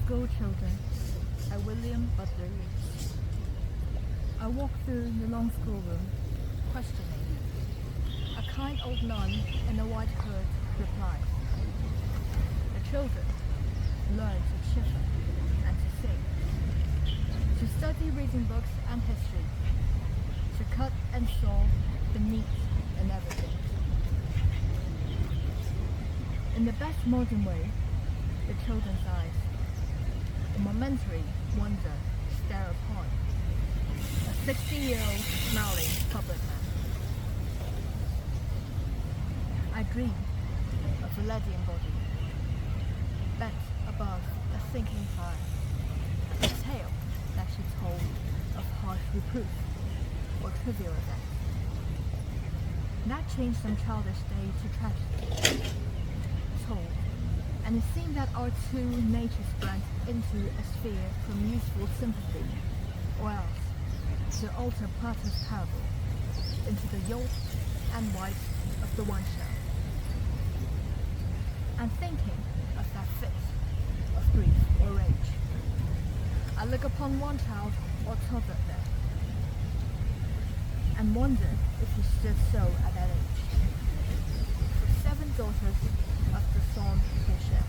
School Children by William Butler Yeats. I walk through the long schoolroom, questioning. A kind old nun in a white hood replies. The children learn to shiver and to sing, to study reading books and history, to cut and saw the meat and everything. In the best modern way, the children's eyes, the momentary wonder stare upon a 60-year-old smiling public man. I dream of a Leadian body, bent above a sinking fire, a tale that she told of harsh reproof or trivial event. That changed some childish day to tragedy, told, and it seemed that our two natures blend into a sphere from useful sympathy, or else to alter Plato's parable into the yolk and white of the one shell. And thinking of that fit of grief or rage, I look upon one child or t'other there, and wonder if he stood so at that age. For 7 daughters of the Saint Michel,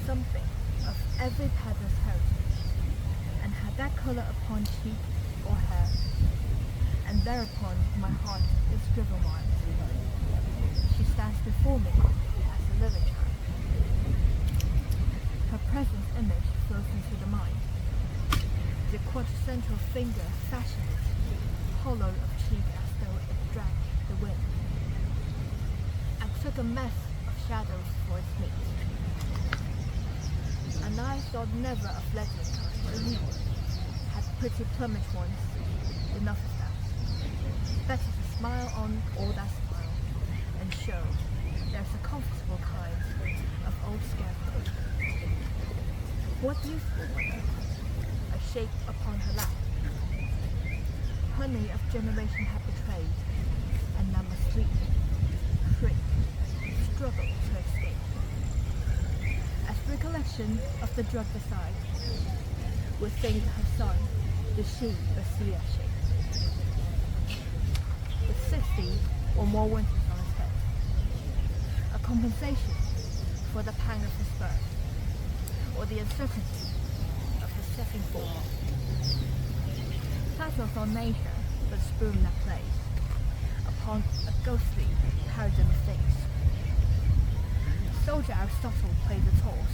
something of every peasant's heritage, and had that colour upon cheek or hair, and thereupon my heart is driven wild. She stands before me as a living child. Her present image flows into the mind. The quadricentral finger fashioned it, hollow of cheek as though it dragged the wind, and took a mess of shadows for its meat. And I thought never of letting her had pretty plumage ones enough of that. Better to smile on all that smile, and show there's a comfortable kind of old scarecrow. What useful wonder, a shape upon her lap. Honey of generation had betrayed, and now must sleep, shrink, struggle to escape. As recollection of the drug beside, would think her son, the she a seer shape, with 60 or more winters on his head, a compensation for the pang of his birth, or the uncertainty of his setting forth. Plato thought nature but a spoon that plays upon a ghostly paradigm of things. Soldier Aristotle played the toss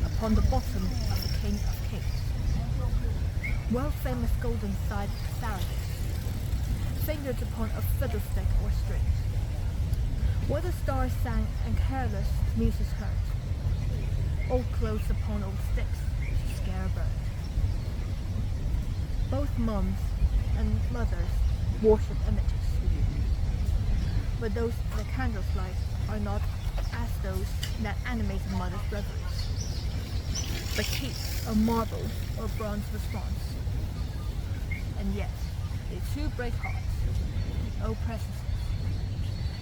upon the bottom of the king of kings. World-famous golden side Saratus, fingered upon a fiddlestick or string. Where the stars sang and careless muses heard, old clothes upon old sticks to scare a bird. Both moms and mothers worship images, but those the candles light are not as those that animate a mother's reveries, but keep a marble or bronze response. And yet, they too break hearts, oh presences,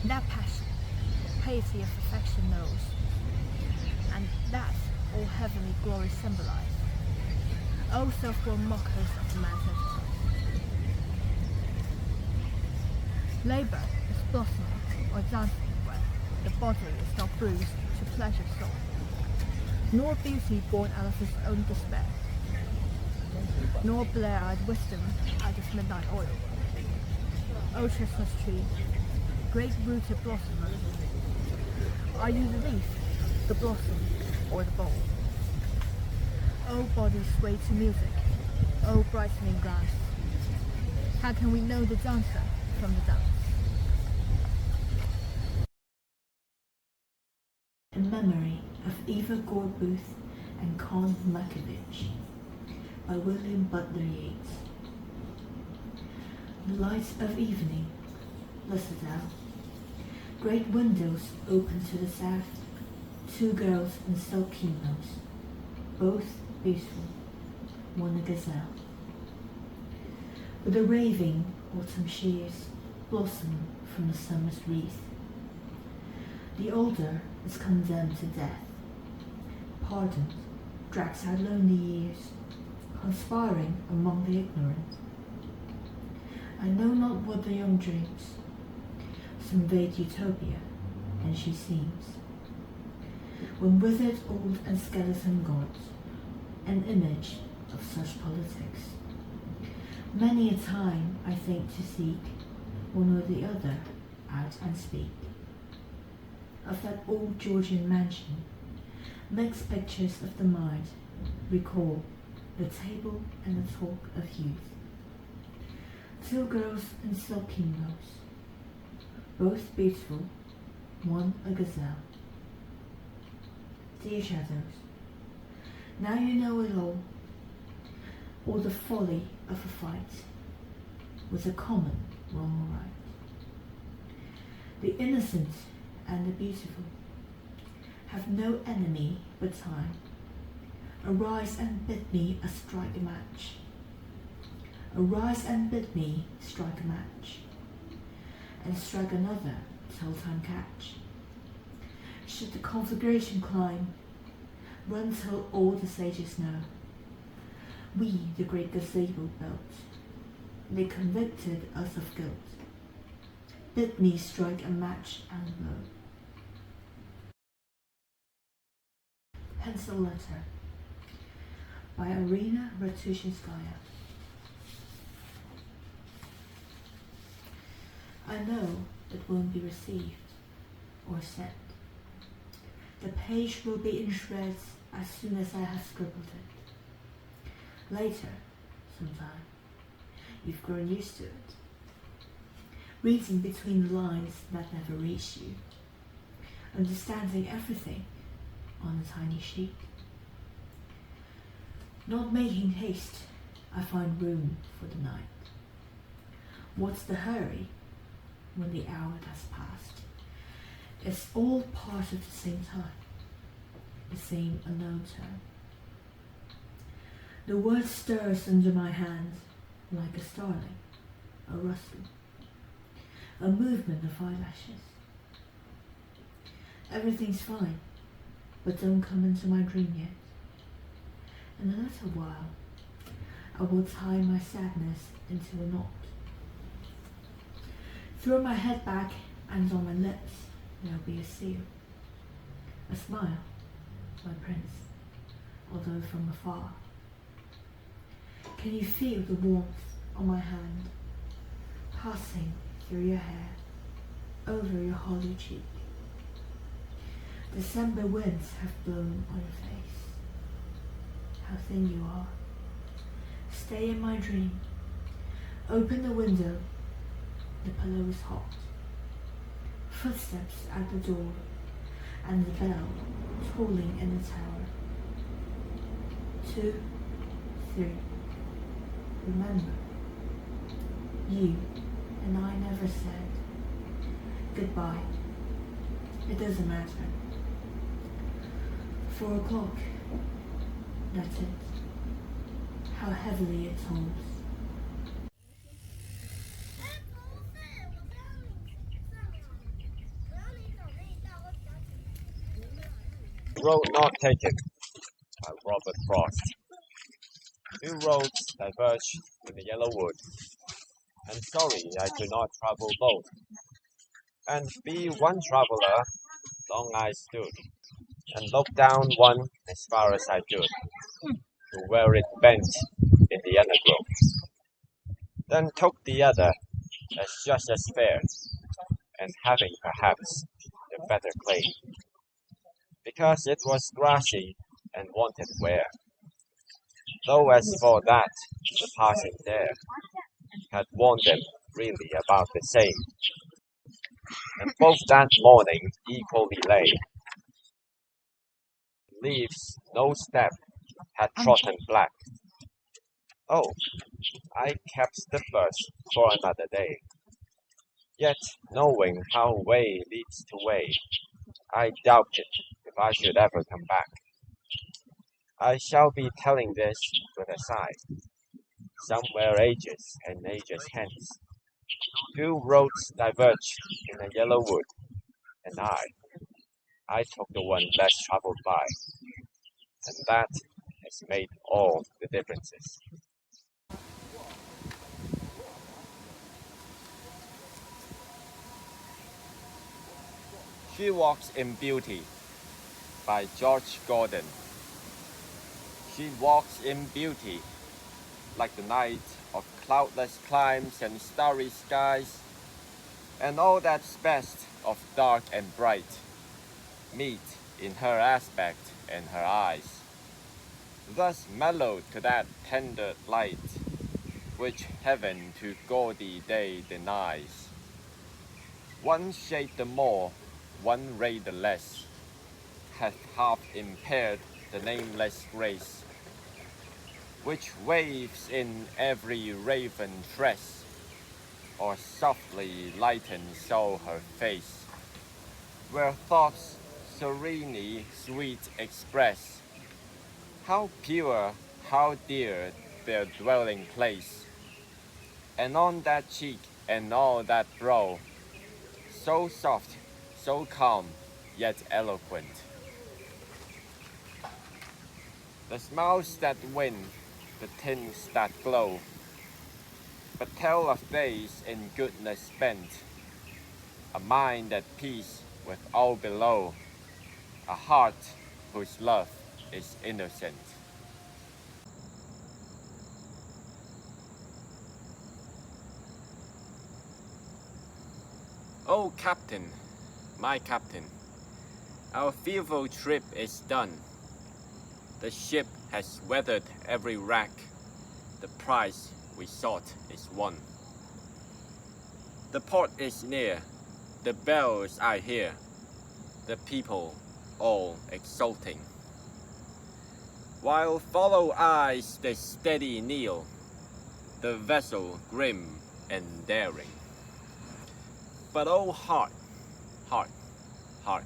that passion, piety of affection knows, and that all heavenly glory symbolize. O self-grown mockers of the man's enterprise. Labour is blossoming or dancing where the body is not bruised to pleasure soul, nor beauty born out of his own despair, nor blare-eyed wisdom out of midnight oil. O chestnut tree, great rooted blossom, are you the leaf, the blossom, or the bowl? O body swayed to music, O brightening glance, how can we know the dancer from the dance? In memory of Eva Gorbooth and Con Makovich by William Butler Yeats. The light of evening, the citadel. Great windows open to the south, 2 girls in silk kimonos, both beautiful, one a gazelle. With the raving autumn shears blossom from the summer's wreath. The older is condemned to death, hardened, drags out lonely years, conspiring among the ignorant. I know not what the young dreams, some vague utopia, and she seems, when withered old and skeleton gods, an image of such politics. Many a time I think to seek one or the other out and speak of that old Georgian mansion, mixed pictures of the mind recall the table and the talk of youth. Two girls in silk kimonos, both beautiful, one a gazelle. Dear shadows, now you know it all the folly of a fight, with a common wrong or right. The innocent and the beautiful have no enemy but time. Arise and bid me a strike a match. Arise and bid me strike a match, and strike another till time catch. Should the conflagration climb, run till all the sages know. We the great gazebo built, they convicted us of guilt. Bid me strike a match and blow. Pencil Letter by Irina Ratushinskaya. I know it won't be received or sent. The page will be in shreds as soon as I have scribbled it. Later, sometime, you've grown used to it, reading between the lines that never reach you, understanding everything on a tiny sheet. Not making haste, I find room for the night. What's the hurry when the hour has passed? It's all part of the same time, the same unknown term. The word stirs under my hand like a starling, a rustle, a movement of eyelashes. Everything's fine, but don't come into my dream yet. In a little while, I will tie my sadness into a knot. Throw my head back, and on my lips there'll be a seal, a smile, my prince, although from afar. Can you feel the warmth on my hand, passing through your hair, over your hollow cheek? December winds have blown on your face. How thin you are. Stay in my dream. Open the window. The pillow is hot. Footsteps at the door, and the bell tolling in the tower. 2, 3. Remember, you and I never said goodbye. It doesn't matter. 4 o'clock. That's it. How heavily it tolls. Road Not Taken by Robert Frost. 2 roads diverge in the yellow wood, and sorry I do not travel both. And be one traveler, long I stood, and looked down one as far as I could, to where it bent in the undergrowth. Then took the other, as just as fair, and having perhaps the better claim, because it was grassy and wanted wear. Though as for that, the passing there had warned them really about the same, and both that morning equally lay. Leaves no step had trodden black. Oh, I kept the first for another day. Yet, knowing how way leads to way, I doubted if I should ever come back. I shall be telling this with a sigh. Somewhere ages and ages hence, 2 roads diverged in a yellow wood, and I took the one less traveled by. and that has made all the differences. She Walks in Beauty by George Gordon. She walks in beauty, like the night of cloudless climes and starry skies, and all that's best of dark and bright meet in her aspect and her eyes, thus mellowed to that tender light which heaven to gaudy day denies. One shade the more, one ray the less, hath half impaired the nameless grace, which waves in every raven tress, or softly lightens so her face, where thoughts serenely sweet express, how pure, how dear their dwelling place, and on that cheek and all that brow, so soft, so calm, yet eloquent. The smiles that win, the tints that glow, but tell of days in goodness spent, a mind at peace with all below, a heart whose love is innocent. Oh Captain, my Captain, our fearful trip is done. The ship has weathered every wreck, the prize we sought is won. The port is near, the bells I hear, the people all exulting, while follow eyes the steady kneel, the vessel grim and daring. But oh heart, heart, heart,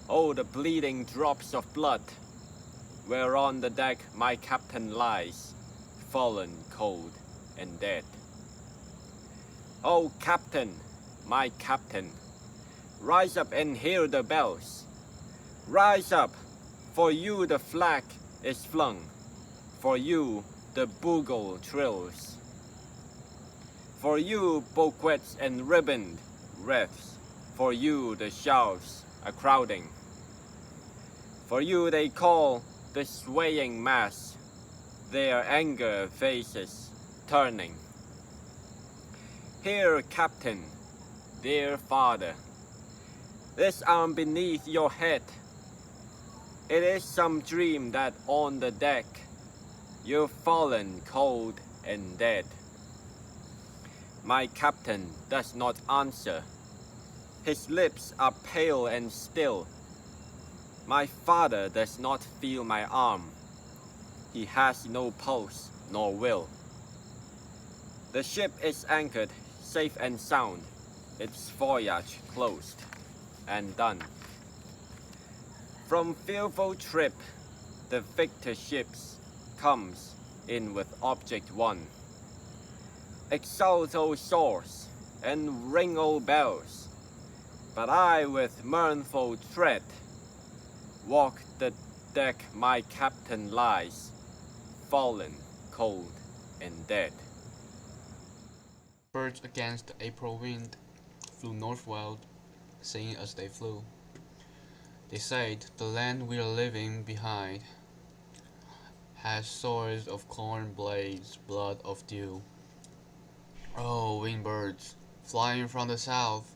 oh the bleeding drops of blood, where on the deck my captain lies, fallen cold and dead. Oh Captain, my Captain, rise up and hear the bells. Rise up, for you the flag is flung, for you the bugle trills, for you bouquets and ribboned wreaths, for you the shouts are crowding, for you they call the swaying mass, their anger faces turning. Here, Captain, dear father, this arm beneath your head, it is some dream that on the deck you've fallen cold and dead. My captain does not answer, his lips are pale and still. My father does not feel my arm, he has no pulse nor will. The ship is anchored safe and sound, its voyage closed and done. From fearful trip, the victor ships comes in with object won. Exult, O swords, and ring, O bells, but I with mournful tread walk the deck my captain lies, fallen, cold, and dead. Birds against the April wind flew northward, singing as they flew. They said, the land we're leaving behind has soils of corn blades, blood of dew. Oh, winged birds, flying from the south,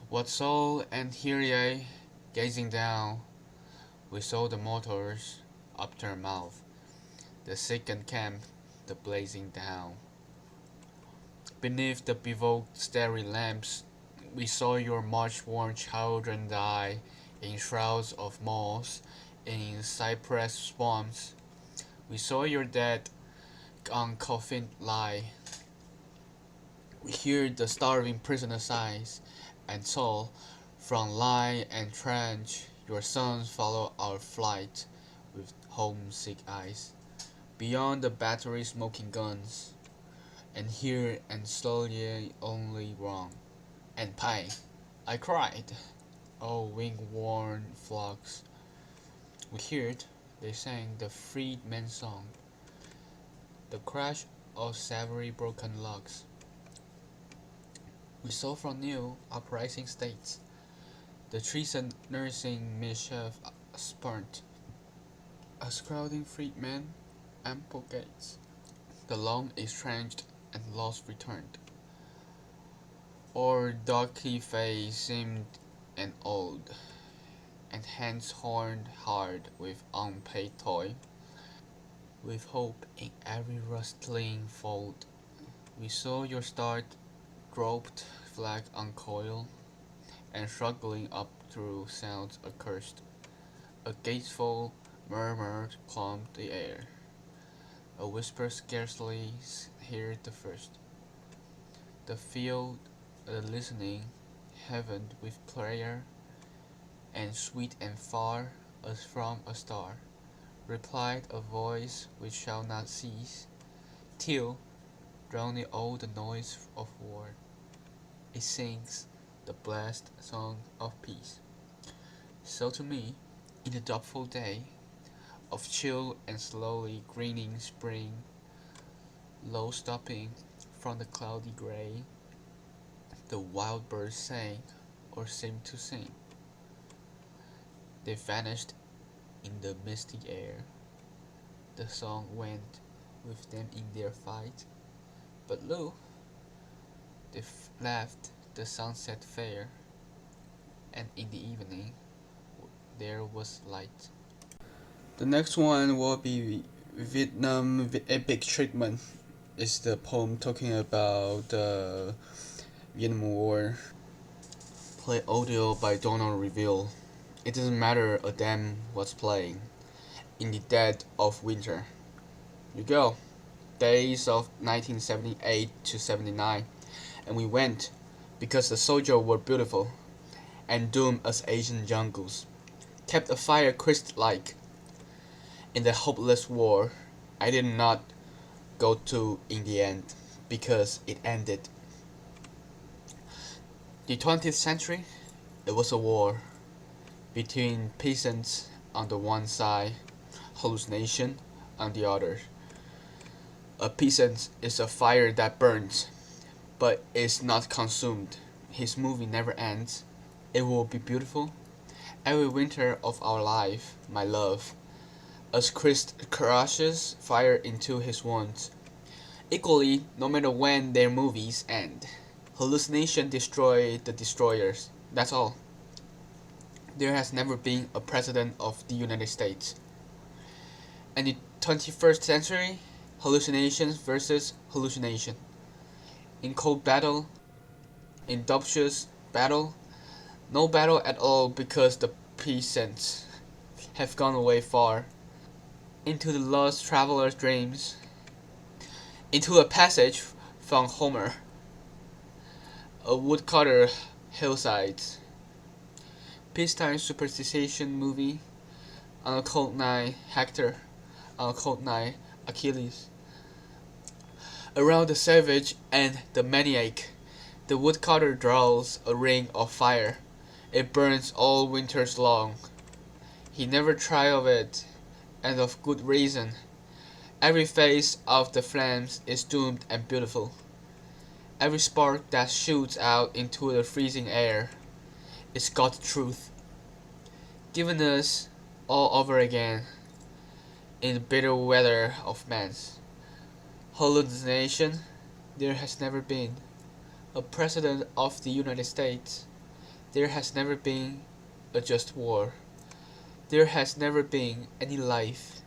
what saw and hear ye, gazing down? We saw the mortars up their mouth, the sickened camp, the blazing down. Beneath the bevoked starry lamps, we saw your march-worn children die in shrouds of moss, in cypress swamps. We saw your dead uncoffined lie. We heard the starving prisoner sighs, and saw, from line and trench, your sons follow our flight with homesick eyes. Beyond the battery smoking guns, and here and slowly only wrong, and pine, I cried, oh wing-worn flocks. We heard, They sang the freedman's song, the crash of savory broken logs. We saw from new uprising states the treason nursing mischief spurned, as crowding freedmen ample gates, the long estranged and lost returned. Or darky face seemed an old, and hands horned hard with unpaid toil, with hope in every rustling fold. We saw your starred groped flag uncoil, and struggling up through sounds accursed, a grateful murmur plumbed the air, a whisper scarcely heard the first. The field, the listening, heaven with prayer, and sweet and far as from a star, replied a voice which shall not cease, till, drowning all the noise of war, it sings the blessed song of peace. So to me, in the doubtful day of chill and slowly greening spring, low stopping from the cloudy gray, the wild birds sang or seemed to sing. They vanished in the misty air. The song went with them in their fight. But lo, they left the sunset fair, and in the evening there was light. The next one will be Vietnam Epic Treatment. It's the poem talking about the Vietnam War. Play audio by Donald Reveal. It doesn't matter a damn what's playing. In the dead of winter. You go. Days of 1978 to 79. And we went because the soldiers were beautiful and doomed as Asian jungles. Kept a fire Christ-like. In the hopeless war, I did not go to in the end because it ended. The 20th century, it was a war between peasants on the one side, hallucination on the other. A peasant is a fire that burns, but is not consumed. His movie never ends. It will be beautiful. Every winter of our life, my love, as Christ crushes fire into his wounds. Equally, no matter when their movies end. Hallucination destroy the destroyers. That's all. There has never been a president of the United States. And the 21st century, hallucinations versus hallucination. In cold battle, in dubtious battle, no battle at all because the peasants have gone away far into the lost traveler's dreams, into a passage from Homer, a woodcutter hillsides, peacetime superstition movie, on a cold night Hector, on a cold night Achilles. Around the savage and the maniac, the woodcutter draws a ring of fire. It burns all winters long. He never tried of it, and of good reason. Every phase of the flames is doomed and beautiful. Every spark that shoots out into the freezing air is God's truth, given us all over again in the bitter weather of man's hallucination. There has never been a president of the United States. There has never been a just war. There has never been any life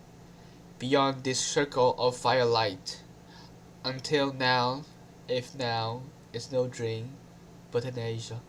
beyond this circle of firelight. Until now, if now is no dream, but an Asia.